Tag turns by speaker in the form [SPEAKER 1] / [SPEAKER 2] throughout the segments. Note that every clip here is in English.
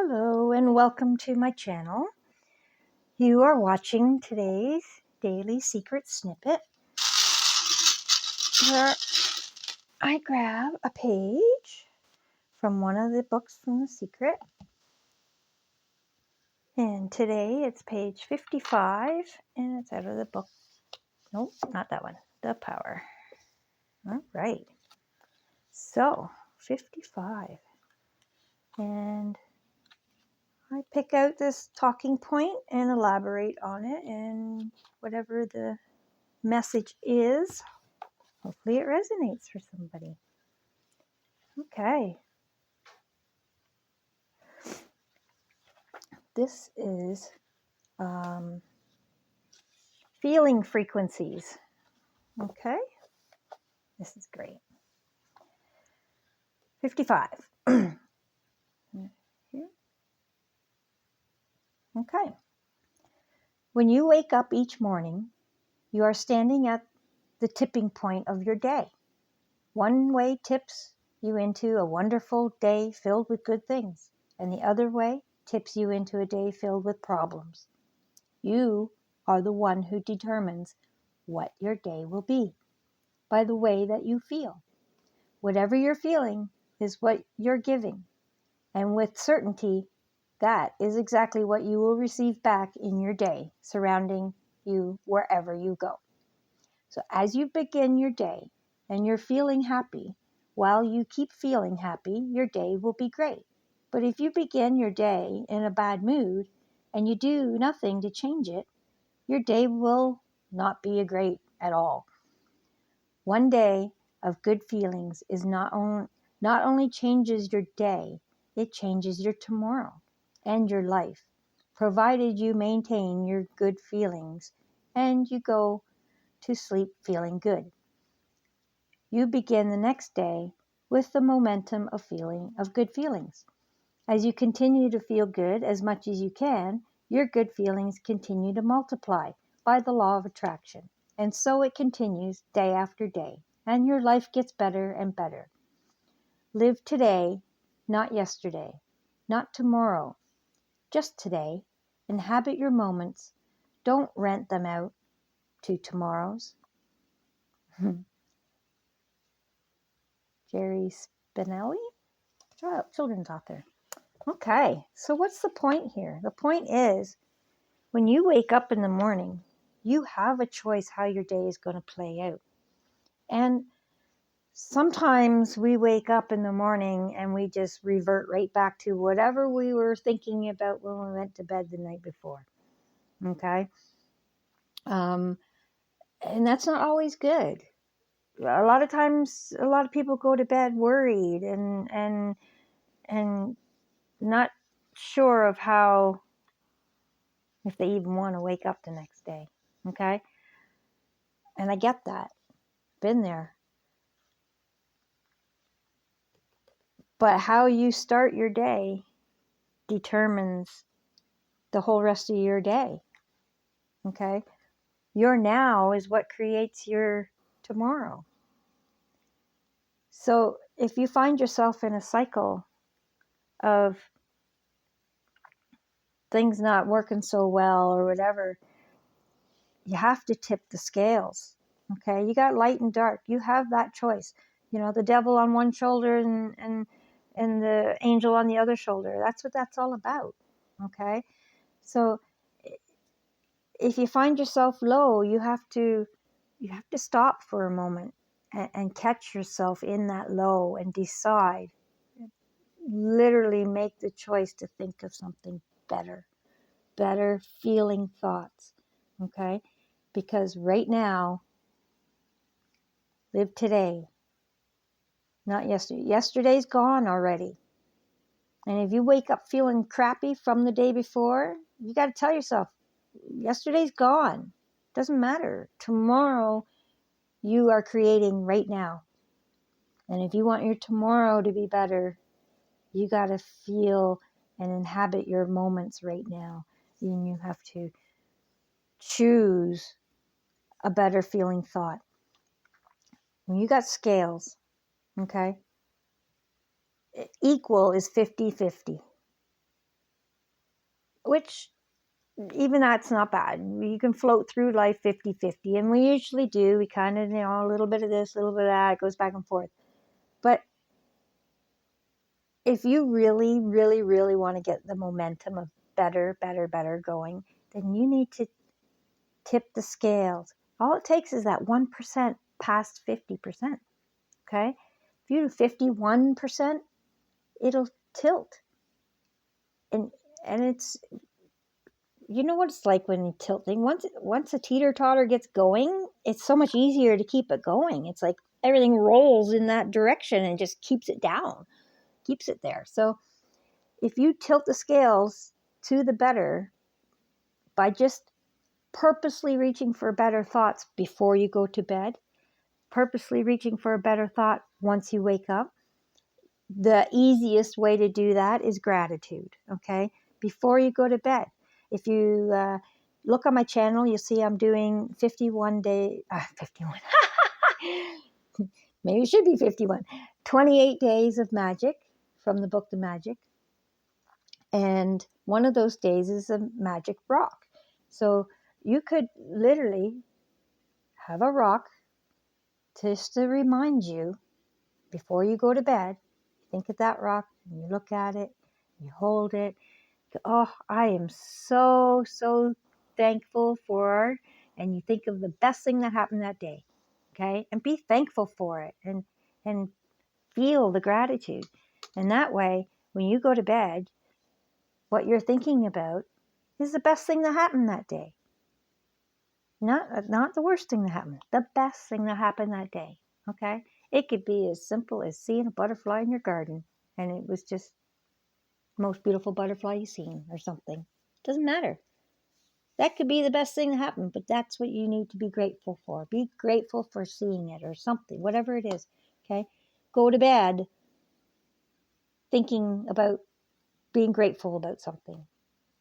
[SPEAKER 1] Hello and welcome to my channel. You are watching today's daily secret snippet where I grab a page from one of the books from The Secret. And today it's page 55 and it's out of the book. Nope, not that one. The Power. All right. So, 55. And I pick out this talking point and elaborate on it, and whatever the message is, hopefully it resonates for somebody. Okay. This is feeling frequencies. Okay. This is great. 55. Okay. When you wake up each morning, you are standing at the tipping point of your day. One way tips you into a wonderful day filled with good things, and the other way tips you into a day filled with problems. You are the one who determines what your day will be by the way that you feel. Whatever you're feeling is what you're giving, and with certainty, that is exactly what you will receive back in your day, surrounding you wherever you go. So as you begin your day and you're feeling happy, while you keep feeling happy, your day will be great. But if you begin your day in a bad mood and you do nothing to change it, your day will not be great at all. One day of good feelings is not only changes your day, it changes your tomorrow and your life, provided you maintain your good feelings and you go to sleep feeling good. You begin the next day with the momentum of good feelings. As you continue to feel good as much as you can, your good feelings continue to multiply by the law of attraction. And so it continues day after day, and your life gets better and better. Live today, not yesterday, not tomorrow, just today. Inhabit your moments. Don't rent them out to tomorrows. Jerry Spinelli, children's author. Okay, so what's the point here? The point is, when you wake up in the morning, you have a choice how your day is going to play out. And sometimes we wake up in the morning and we just revert right back to whatever we were thinking about when we went to bed the night before. Okay? And that's not always good. A lot of times, a lot of people go to bed worried and not sure of how, if they even want to wake up the next day. Okay? And I get that. Been there. But how you start your day determines the whole rest of your day. Okay? Your now is what creates your tomorrow. So if you find yourself in a cycle of things not working so well or whatever, you have to tip the scales. Okay? You got light and dark. You have that choice. You know, the devil on one shoulder and the angel on the other shoulder. That's what that's all about. Okay? So if you find yourself low, you have to stop for a moment and catch yourself in that low and decide, literally make the choice to think of something better feeling thoughts. Okay? Because right now, live today, not yesterday. Yesterday's gone already. And if you wake up feeling crappy from the day before, you got to tell yourself, yesterday's gone. Doesn't matter. Tomorrow, you are creating right now. And if you want your tomorrow to be better, you got to feel and inhabit your moments right now. And you have to choose a better feeling thought. When you got scales, okay, equal is 50-50. which even that's not bad. You can float through life 50-50, and we usually do. We kind of, a little bit of this, a little bit of that, it goes back and forth. But if you really, really, really want to get the momentum of better, better, better going, then you need to tip the scales. All it takes is that 1% past 50%. Okay? If you do 51%, it'll tilt. And it's, you know what it's like when you're tilting. Once a teeter-totter gets going, it's so much easier to keep it going. It's like everything rolls in that direction and just keeps it down, keeps it there. So if you tilt the scales to the better by just purposely reaching for better thoughts before you go to bed, purposely reaching for a better thought once you wake up, the easiest way to do that is gratitude, okay? Before you go to bed. If you look on my channel, you'll see I'm doing 51 maybe it should be 51. 28 days of magic from the book The Magic. And one of those days is a magic rock. So you could literally have a rock just to remind you before you go to bed. Think of that rock and you look at it, you hold it. Oh, I am so, so thankful for, and you think of the best thing that happened that day, okay? And be thankful for it and feel the gratitude. And that way, when you go to bed, what you're thinking about is the best thing that happened that day. Not the worst thing that happened, the best thing that happened that day, okay? It could be as simple as seeing a butterfly in your garden, and it was just the most beautiful butterfly you've seen or something. Doesn't matter. That could be the best thing that happened, but that's what you need to be grateful for. Be grateful for seeing it or something, whatever it is, okay? Go to bed thinking about being grateful about something.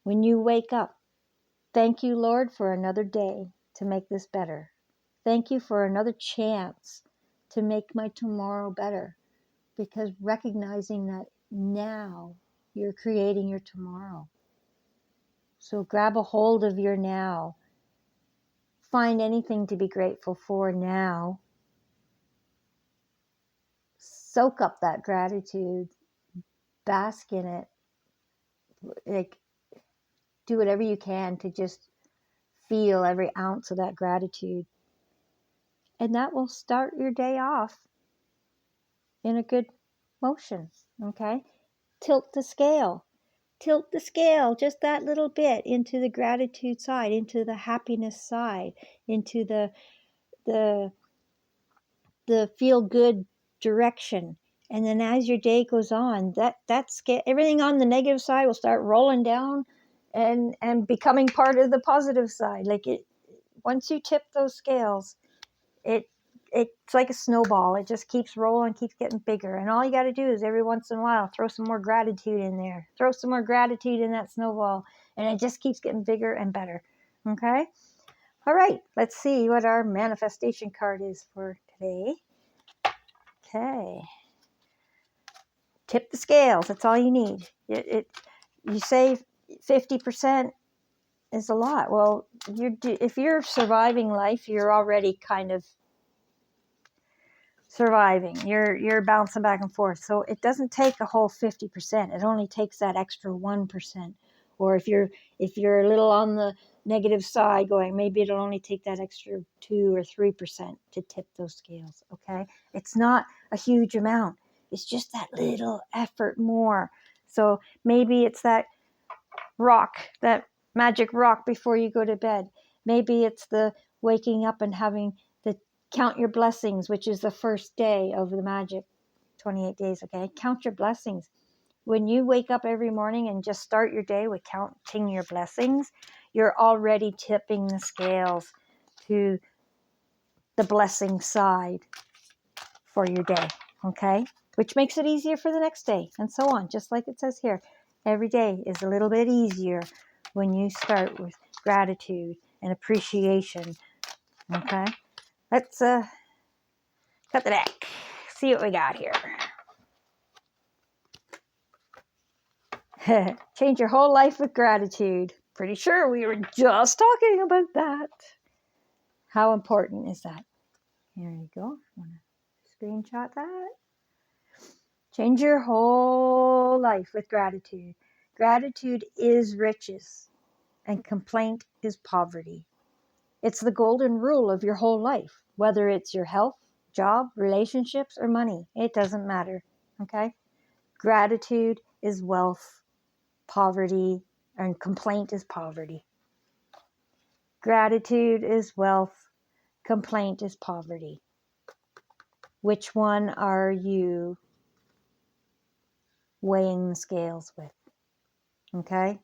[SPEAKER 1] When you wake up, thank you, Lord, for another day to make this better. Thank you for another chance to make my tomorrow better. Because recognizing that now you're creating your tomorrow. So grab a hold of your now. Find anything to be grateful for now. Soak up that gratitude. Bask in it. Like, do whatever you can to just feel every ounce of that gratitude. And that will start your day off in a good motion, okay? Tilt the scale. Tilt the scale just that little bit into the gratitude side, into the happiness side, into the feel good direction. And then as your day goes on, that scale, everything on the negative side will start rolling down and becoming part of the positive side. Like it, once you tip those scales, it's like a snowball. It just keeps rolling, keeps getting bigger. And all you got to do is every once in a while throw some more gratitude in there. Throw some more gratitude in that snowball. And it just keeps getting bigger and better. Okay? All right. Let's see what our manifestation card is for today. Okay. Tip the scales. That's all you need. You say 50% is a lot. Well, if you're surviving life, you're already kind of surviving. You're bouncing back and forth. So it doesn't take a whole 50%. It only takes that extra 1%. Or if you're a little on the negative side going, maybe it'll only take that extra 2 or 3% to tip those scales. Okay? It's not a huge amount. It's just that little effort more. So maybe it's that rock, that magic rock before you go to bed. Maybe it's the waking up and having the count your blessings, which is the first day of the magic 28 days, okay? Count your blessings. When you wake up every morning and just start your day with counting your blessings, you're already tipping the scales to the blessing side for your day, okay? Which makes it easier for the next day and so on, just like it says here. Every day is a little bit easier when you start with gratitude and appreciation, okay? Let's cut the deck. See what we got here. Change your whole life with gratitude. Pretty sure we were just talking about that. How important is that? Here you go. Want to screenshot that? Change your whole life with gratitude. Gratitude is riches, and complaint is poverty. It's the golden rule of your whole life, whether it's your health, job, relationships, or money. It doesn't matter. Okay? Gratitude is wealth, poverty, and complaint is poverty. Gratitude is wealth, complaint is poverty. Which one are you weighing the scales with? Okay?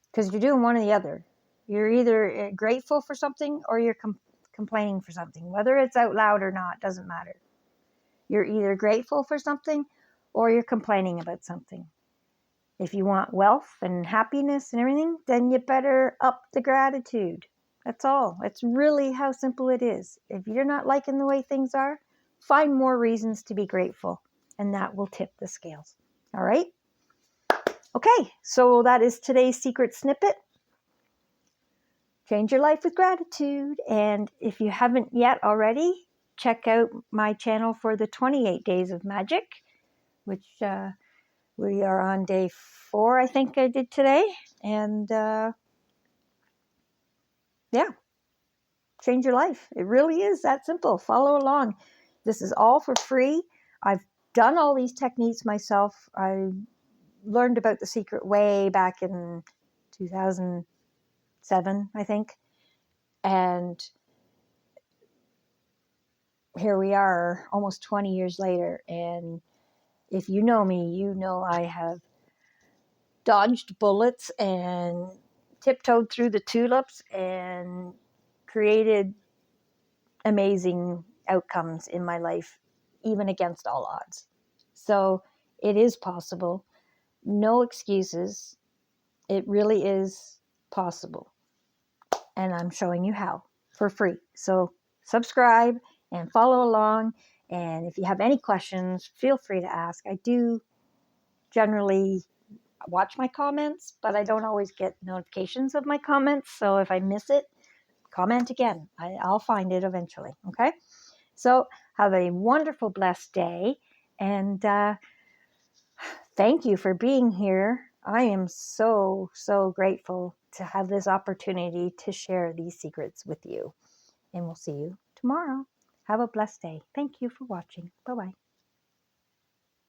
[SPEAKER 1] Because you're doing one or the other. You're either grateful for something or you're complaining for something. Whether it's out loud or not, doesn't matter. You're either grateful for something or you're complaining about something. If you want wealth and happiness and everything, then you better up the gratitude. That's all. It's really how simple it is. If you're not liking the way things are, find more reasons to be grateful, and that will tip the scales. All right? Okay, so that is today's secret snippet. Change your life with gratitude. And if you haven't yet already, check out my channel for the 28 Days of Magic, which we are on day 4, I think I did today. And yeah, change your life. It really is that simple. Follow along. This is all for free. I've done all these techniques myself. I learned about the secret way back in 2007, I think. And here we are almost 20 years later. And if you know me, you know I have dodged bullets and tiptoed through the tulips and created amazing outcomes in my life, even against all odds. So it is possible. No excuses. It really is possible. And I'm showing you how for free. So subscribe and follow along. And if you have any questions, feel free to ask. I do generally watch my comments, but I don't always get notifications of my comments. So if I miss it, comment again. I'll find it eventually. Okay? So have a wonderful, blessed day. And thank you for being here. I am so, so grateful to have this opportunity to share these secrets with you. And we'll see you tomorrow. Have a blessed day. Thank you for watching. Bye-bye.